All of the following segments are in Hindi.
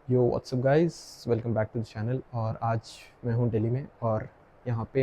Yo what's up guys, welcome back to the channel. और आज मैं हूँ दिल्ली में और यहाँ पे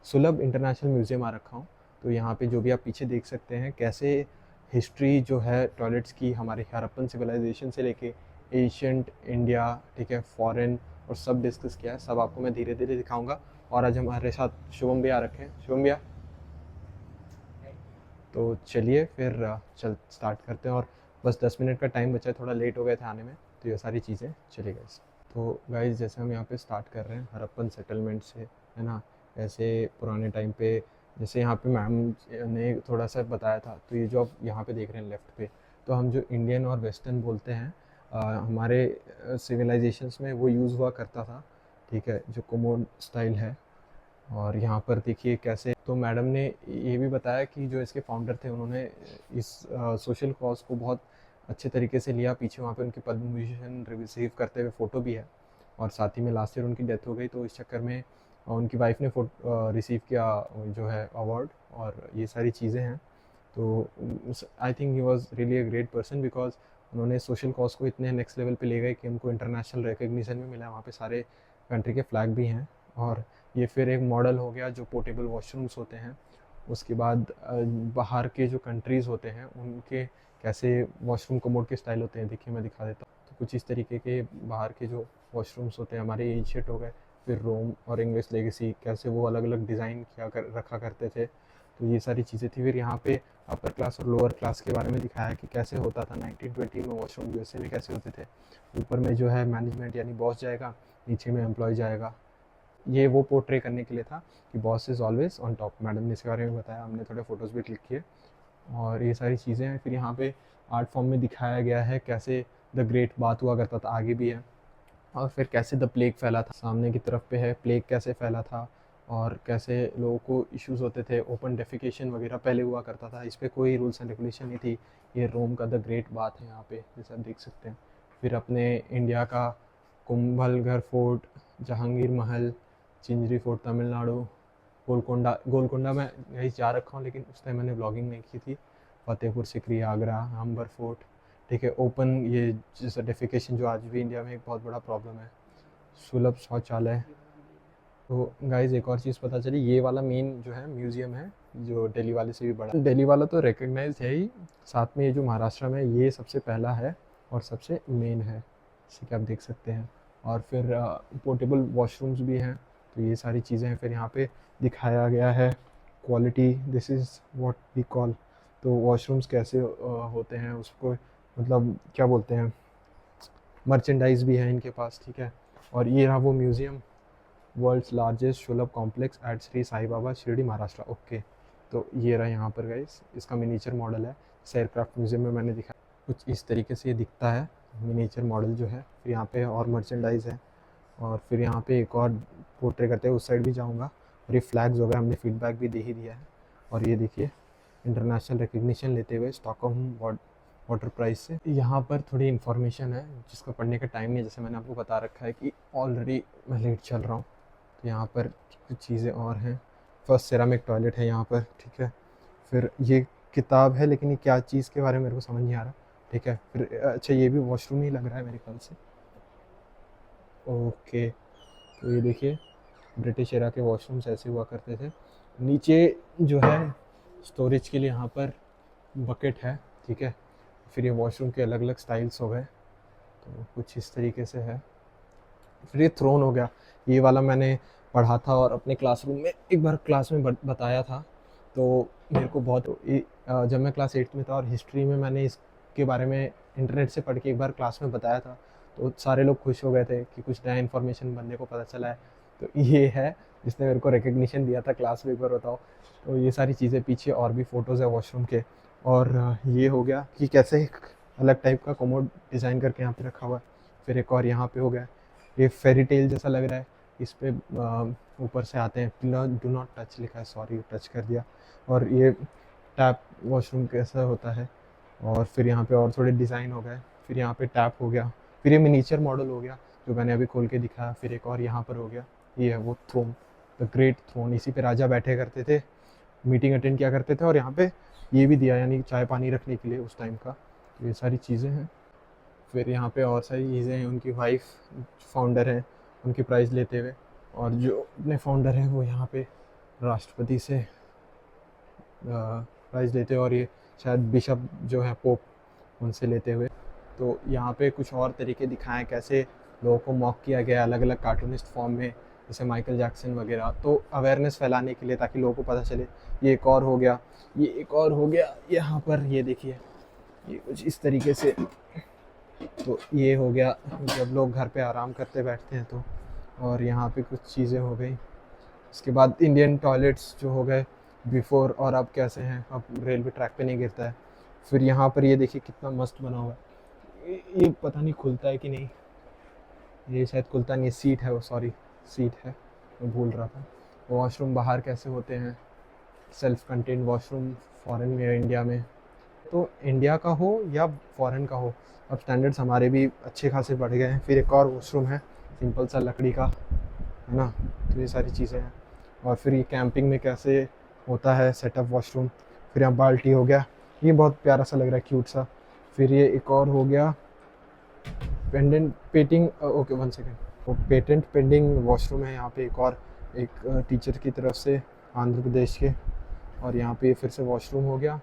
सुलभ इंटरनेशनल म्यूज़ियम आ रखा हूँ। तो यहाँ पे जो भी आप पीछे देख सकते हैं कैसे हिस्ट्री जो है टॉयलेट्स की हमारे हड़प्पन सिविलाइजेशन से लेके एशियंट इंडिया, ठीक है, फॉरेन और सब डिस्कस किया है। सब आपको मैं धीरे धीरे दिखाऊंगा। और आज हमारे साथ शुभम भैया आ रखे हैं। शुभम भैया, तो चलिए फिर चल स्टार्ट करते हैं। और बस 10 मिनट का टाइम बचा है, थोड़ा लेट हो गए थे आने में, तो ये सारी चीज़ें चली गई। तो गाइस, जैसे हम यहाँ पे स्टार्ट कर रहे हैं हड़प्पन सेटलमेंट से, है ना। ऐसे पुराने टाइम पे, जैसे यहाँ पे मैम ने थोड़ा सा बताया था, तो ये जो आप यहाँ पे देख रहे हैं लेफ़्ट पे, तो हम जो इंडियन और वेस्टर्न बोलते हैं, हमारे सिविलाइजेशंस में वो यूज़ हुआ करता था, ठीक है, जो कोमोड स्टाइल है। और यहाँ पर देखिए कैसे, तो मैडम ने ये भी बताया कि जो इसके फाउंडर थे उन्होंने इस सोशल कॉज को बहुत अच्छे तरीके से लिया। पीछे वहाँ पे उनकी पद्म विभूषण रिसीव करते हुए फ़ोटो भी है। और साथ ही में लास्ट ईयर उनकी डेथ हो गई, तो इस चक्कर में उनकी वाइफ ने रिसीव किया जो है अवार्ड, और ये सारी चीज़ें हैं। तो I think he was really a great person, because उन्होंने सोशल कॉज को इतने नेक्स्ट लेवल पे ले गए कि उनको इंटरनेशनल रिकग्निशन भी मिला। वहाँ पे सारे कंट्री के फ्लैग भी हैं। और ये फिर एक मॉडल हो गया जो पोर्टेबल वॉशरूम्स होते हैं। उसके बाद बाहर के जो कंट्रीज़ होते हैं उनके कैसे वॉशरूम कमोड के स्टाइल होते हैं, देखिए मैं दिखा देता हूँ। तो कुछ इस तरीके के बाहर के जो वॉशरूम्स होते हैं हमारे एशियट हो गए। फिर रोम और इंग्लिश लेगेसी, कैसे वो अलग अलग डिज़ाइन रखा करते थे। तो ये सारी चीज़ें थी। फिर यहाँ पे अपर क्लास और लोअर क्लास के बारे में दिखाया कि कैसे होता था 1920 में वॉशरूम यूएसए में कैसे होते थे। ऊपर में जो है मैनेजमेंट यानी बॉस जाएगा, नीचे में एम्प्लॉय जाएगा। ये वो पोर्ट्रे करने के लिए था कि boss is always on top. Madam ने इसके बारे में बताया, हमने थोड़े फोटोज़ भी क्लिक किए और ये सारी चीज़ें हैं। फिर यहाँ पे आर्ट फॉर्म में दिखाया गया है कैसे द ग्रेट बात हुआ करता था, आगे भी है। और फिर कैसे द प्लेग फैला था, सामने की तरफ पे है प्लेग कैसे फैला था, और कैसे लोगों को इश्यूज़ होते थे। ओपन डेफिकेशन वगैरह पहले हुआ करता था, इस पर कोई रूल्स एंड रेगुलेशन नहीं थी। ये रोम का द ग्रेट बात है यहाँ पे, जैसे आप देख सकते हैं। फिर अपने इंडिया का कुंभलगढ़ फोर्ट, जहांगीर महल, चिंजरी फोर्ट तमिलनाडु, गोलकोंडा गोलकोंडा में यही जा रखा हूँ, लेकिन उस टाइम मैंने ब्लॉगिंग नहीं की थी। फतेहपुर सिकरी, आगरा, अंबर फोर्ट, ठीक है। ओपन ये सर्टिफिकेशन जो आज भी इंडिया में एक बहुत बड़ा प्रॉब्लम है। सुलभ शौचालय। तो गाइज एक और चीज़ पता चली, ये वाला मेन जो है म्यूज़ियम है जो दिल्ली वाले से भी बड़ा। दिल्ली वाला तो रिकग्नाइज है ही, साथ में ये जो महाराष्ट्र में ये सबसे पहला है और सबसे मेन है, जैसे कि आप देख सकते हैं। और फिर पोर्टेबल वॉशरूम्स भी हैं। तो ये सारी चीज़ें हैं। फिर यहाँ पे दिखाया गया है quality, this is what we call, तो वॉशरूम्स कैसे होते हैं उसको, मतलब क्या बोलते हैं, मर्चेंडाइज भी है इनके पास, ठीक है। और ये रहा वो museum, world's largest Sulabh complex at Shri Sai Baba Shirdi Maharashtra. Okay, तो ये रहा यहाँ पर गाइस, इसका मिनीचर मॉडल है। एयरक्राफ्ट म्यूज़ियम में मैंने दिखा, कुछ इस तरीके से ये दिखता है मिनीचर मॉडल जो है। फिर यहाँ पे और मर्चेंडाइज है। और फिर यहाँ पे एक और पोर्ट्रे करते हैं, उस साइड भी जाऊँगा। और ये फ्लैग्स वगैरह हमने फीडबैक भी दे ही दिया है। और ये देखिए इंटरनेशनल रिकग्निशन लेते हुए स्टॉकहोम वाटर प्राइज से। यहाँ पर थोड़ी इन्फॉर्मेशन है जिसको पढ़ने का टाइम नहीं है, जैसे मैंने आपको बता रखा है कि ऑलरेडी मैं लेट चल रहा हूँ। तो यहाँ पर कुछ चीज़ें और हैं। फर्स्ट सेरामिक टॉयलेट है यहाँ पर, ठीक है। फिर ये किताब है, लेकिन ये क्या चीज़ के बारे में मेरे को समझ नहीं आ रहा, ठीक है। फिर अच्छा, ये भी वॉशरूम ही लग रहा है मेरे ख्याल से। ओके, तो ये देखिए ब्रिटिश एरा के वॉशरूम्स ऐसे हुआ करते थे। नीचे जो है स्टोरेज के लिए यहाँ पर बकेट है, ठीक है। फिर ये वॉशरूम के अलग अलग स्टाइल्स हो गए, तो कुछ इस तरीके से है। फिर ये थ्रोन हो गया, ये वाला मैंने पढ़ा था और अपने क्लासरूम में एक बार क्लास में बताया था। तो मेरे को बहुत जब मैं क्लास 8 में था और हिस्ट्री में मैंने इसके बारे में इंटरनेट से पढ़ के एक बार क्लास में बताया था, तो सारे लोग खुश हो गए थे कि कुछ नया इन्फॉर्मेशन बंदे को पता चला है। तो ये है जिसने मेरे को रिकग्निशन दिया था क्लास में, एक बार बताओ। तो ये सारी चीज़ें, पीछे और भी फ़ोटोज़ है वॉशरूम के। और ये हो गया कि कैसे एक अलग टाइप का कोमोड डिज़ाइन करके यहाँ पे रखा हुआ है। फिर एक और यहाँ पे हो गया, ये फेरी टेल जैसा लग रहा है। इस पे ऊपर से आते हैं, डू नॉट टच लिखा है, सॉरी टच कर दिया। और ये टैप वॉशरूम कैसा होता है। और फिर यहाँ पे और थोड़े डिज़ाइन हो गए। फिर यहाँ पे टैप हो गया। फिर ये मिनीचर मॉडल हो गया जो मैंने अभी खोल के दिखाया। फिर एक और यहाँ पर हो गया, ये है वो थ्रोन, द ग्रेट थ्रोन। इसी पे राजा बैठे करते थे, मीटिंग अटेंड किया करते थे। और यहाँ पे ये भी दिया, यानी चाय पानी रखने के लिए उस टाइम का। तो ये सारी चीज़ें हैं। फिर यहाँ पे और सारी चीज़ें हैं, उनकी वाइफ फाउंडर हैं, उनकी प्राइज़ लेते हुए, और जो अपने फाउंडर हैं वो यहाँ पे राष्ट्रपति से प्राइज़ लेते हुए, और ये शायद बिशप जो है पोप, उनसे लेते हुए। तो यहाँ पे कुछ और तरीके दिखाएं कैसे लोगों को मॉक किया गया अलग अलग कार्टूनिस्ट फॉर्म में, जैसे माइकल जैक्सन वगैरह, तो अवेयरनेस फैलाने के लिए, ताकि लोगों को पता चले। ये एक और हो गया, ये एक और हो गया यहाँ पर, ये देखिए ये कुछ इस तरीके से। तो ये हो गया जब लोग घर पे आराम करते बैठते हैं तो। और यहाँ पे कुछ चीज़ें हो गई। इसके बाद इंडियन टॉयलेट्स जो हो गए बिफोर और अब कैसे हैं, अब रेलवे ट्रैक पे नहीं गिरता है। फिर यहाँ पर ये देखिए कितना मस्त बना हुआ है। ये पता नहीं खुलता है कि नहीं, ये शायद खुलता नहीं है, सीट है वो, सॉरी सीट है, मैं भूल रहा था। वॉशरूम बाहर कैसे होते हैं, सेल्फ कंटेंट वॉशरूम फॉरेन में या इंडिया में, तो इंडिया का हो या फॉरेन का हो, अब स्टैंडर्ड्स हमारे भी अच्छे खासे बढ़ गए हैं। फिर एक और वॉशरूम है सिंपल सा लकड़ी का, है ना, तो ये सारी चीज़ें हैं। और फिर ये कैंपिंग में कैसे होता है सेटअप वॉशरूम। फिर यहाँ बाल्टी हो गया, ये बहुत प्यारा सा लग रहा है, क्यूट सा। फिर ये एक और हो गया पेंडेंट पेटिंग, ओके 1 सेकेंड, वो पेटेंट पेंडिंग वॉशरूम है यहाँ पे, एक और, एक टीचर की तरफ से आंध्र प्रदेश के। और यहाँ पे फिर से वॉशरूम हो गया।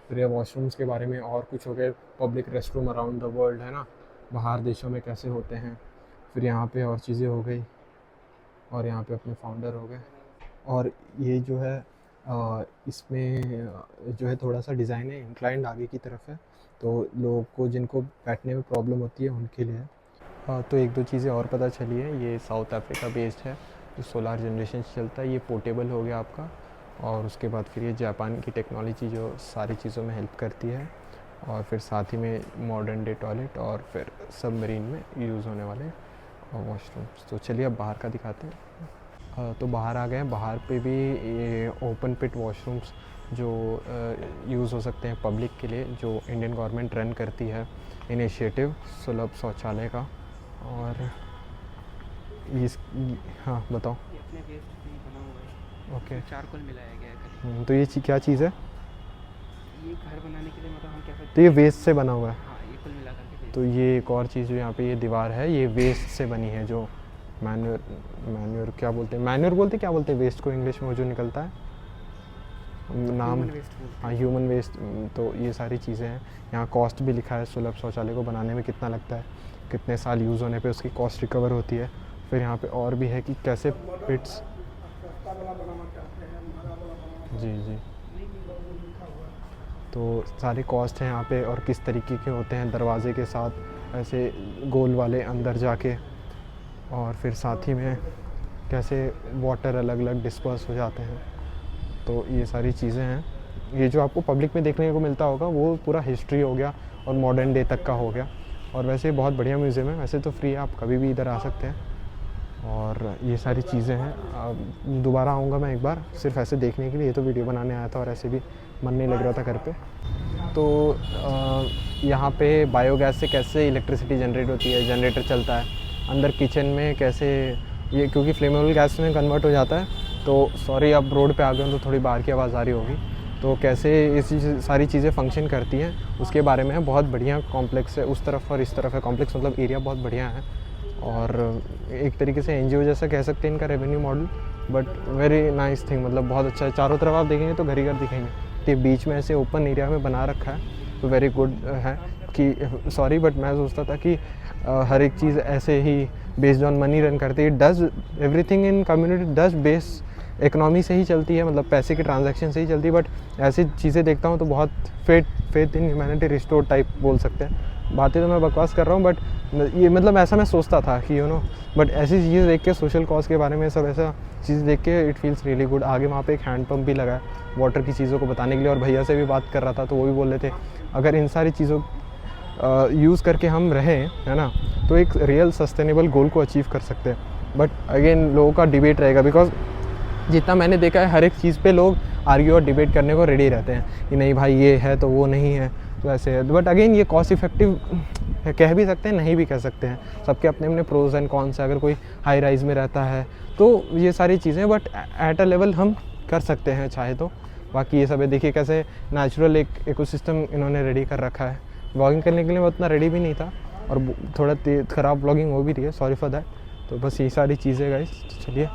फिर ये वॉशरूम्स के बारे में और कुछ हो गए, public restroom around the world, है ना, बाहर देशों में कैसे होते हैं। फिर यहाँ पे और चीज़ें हो गई, और यहाँ पे अपने फाउंडर हो गए। और ये जो है इसमें जो है थोड़ा सा डिज़ाइन है इंक्लाइंड आगे की तरफ है, तो लोगों को जिनको बैठने में प्रॉब्लम होती है उनके लिए है। तो एक दो चीज़ें और पता चली है, ये साउथ अफ्रीका बेस्ड है, जो सोलार जनरेशन से चलता है। ये पोर्टेबल हो गया आपका। और उसके बाद फिर ये जापान की टेक्नोलॉजी जो सारी चीज़ों में हेल्प करती है। और फिर साथ ही में मॉडर्न डे टॉयलेट, और फिर सबमरीन में यूज़ होने वाले वॉशरूम्स। तो चलिए अब बाहर का दिखाते हैं। तो बाहर आ गए हैं। बाहर पे भी ये ओपन पिट वॉशरूम्स जो यूज़ हो सकते हैं पब्लिक के लिए, जो इंडियन गवर्नमेंट रन करती है इनिशिएटिव सुलभ शौचालय का। और इस, हाँ बताओ। ये अपने वेस्ट से ही बना हुआ है, ओके, चारकोल मिलाया गया है खाली। तो ये क्या चीज़ है? ये घर बनाने के लिए मतलब हम क्या करते तो ये वेस्ट से बना हुआ है। हाँ, ये कुल मिला करके तो ये एक और चीज़ जो यहाँ पे ये दीवार है, ये वेस्ट से बनी है, जो मैन्योर क्या बोलते हैं, मैन्योर बोलते क्या बोलते हैं वेस्ट को इंग्लिश में, वो जो निकलता है नाम, हाँ ह्यूमन वेस्ट। तो ये सारी चीज़ें हैं। यहाँ कॉस्ट भी लिखा है, सुलभ शौचालय को बनाने में कितना लगता है, कितने साल यूज़ होने पे उसकी कॉस्ट रिकवर होती है। फिर यहाँ पे और भी है कि कैसे पिट्स, जी जी, तो सारे कॉस्ट हैं यहाँ पे, और किस तरीके के होते हैं, दरवाजे के साथ ऐसे गोल वाले अंदर जाके। और फिर साथ ही में कैसे वाटर अलग अलग डिस्पर्स हो जाते हैं। तो ये सारी चीज़ें हैं। ये जो आपको पब्लिक में देखने को मिलता होगा वो पूरा हिस्ट्री हो गया और मॉडर्न डे तक का हो गया। और वैसे बहुत बढ़िया म्यूज़ियम है, वैसे तो फ्री है, आप कभी भी इधर आ सकते हैं। और ये सारी चीज़ें हैं। दोबारा आऊँगा मैं एक बार सिर्फ ऐसे देखने के लिए, ये तो वीडियो बनाने आया था और ऐसे भी मन नहीं लग रहा था घर पे। तो यहाँ पे बायोगैस से कैसे इलेक्ट्रिसिटी जनरेट होती है, जनरेटर चलता है अंदर किचन में कैसे, ये क्योंकि फ्लेमेबल गैस में कन्वर्ट हो जाता है। तो सॉरी अब रोड पे आ गए तो थोड़ी बाहर की आवाज़ आ रही होगी। तो कैसे ये सारी चीज़ें फंक्शन करती हैं उसके बारे में बहुत बढ़िया कॉम्प्लेक्स है, उस तरफ और इस तरफ है। कॉम्प्लेक्स मतलब एरिया बहुत बढ़िया है, और एक तरीके से एनजीओ जैसा कह सकते हैं इनका revenue model, but very nice thing, मतलब बहुत अच्छा है। चारों तरफ आप देखेंगे तो घर ही घर दिखेंगे। तो बीच में ऐसे ओपन एरिया में बना रखा है, तो वेरी गुड है कि सॉरी बट मैं सोचता था कि हर एक चीज़ ऐसे ही बेस्ड ऑन मनी रन करती है। Does everything in community does base economy से ही चलती है, मतलब पैसे के ट्रांजैक्शन से ही चलती है। बट ऐसी चीज़ें देखता हूँ तो बहुत faith in humanity restore type बोल सकते हैं। बातें तो मैं बकवास कर रहा हूँ, बट ये मतलब ऐसा मैं सोचता था कि बट ऐसी चीज़ें देख के, सोशल कॉज के बारे में सब ऐसा चीज़ देख के इट फील्स रियली गुड। आगे वहाँ पे एक हैंड पंप भी लगा है वाटर की चीज़ों को बताने के लिए, और भैया से भी बात कर रहा था तो वो भी बोल रहे थे अगर इन सारी चीज़ों यूज़ करके हम रहें, है ना, तो एक रियल सस्टेनेबल गोल को अचीव कर सकते हैं। बट अगेन लोगों का डिबेट रहेगा, बिकॉज जितना मैंने देखा है हर एक चीज़ पे लोग आर्ग्यू और डिबेट करने को रेडी रहते हैं कि नहीं भाई ये है तो वो नहीं है, तो ऐसे है। बट अगेन ये कॉस्ट इफेक्टिव कह भी सकते हैं, नहीं भी कह सकते हैं, सबके अपने अपने प्रोज एंड कॉन्स है। अगर कोई हाई राइज में रहता है तो ये सारी चीज़ें, बट एट अ लेवल हम कर सकते हैं चाहे तो। बाकी ये सब है, देखिए कैसे नेचुरल एक इकोसिस्टम इन्होंने रेडी कर रखा है। व्लॉगिंग करने के लिए मैं उतना रेडी भी नहीं था, और थोड़ा ख़राब ब्लॉगिंग हो भी रही है, सॉरी फॉर दैट। तो बस यही सारी चीज़ें गाइस, चलिए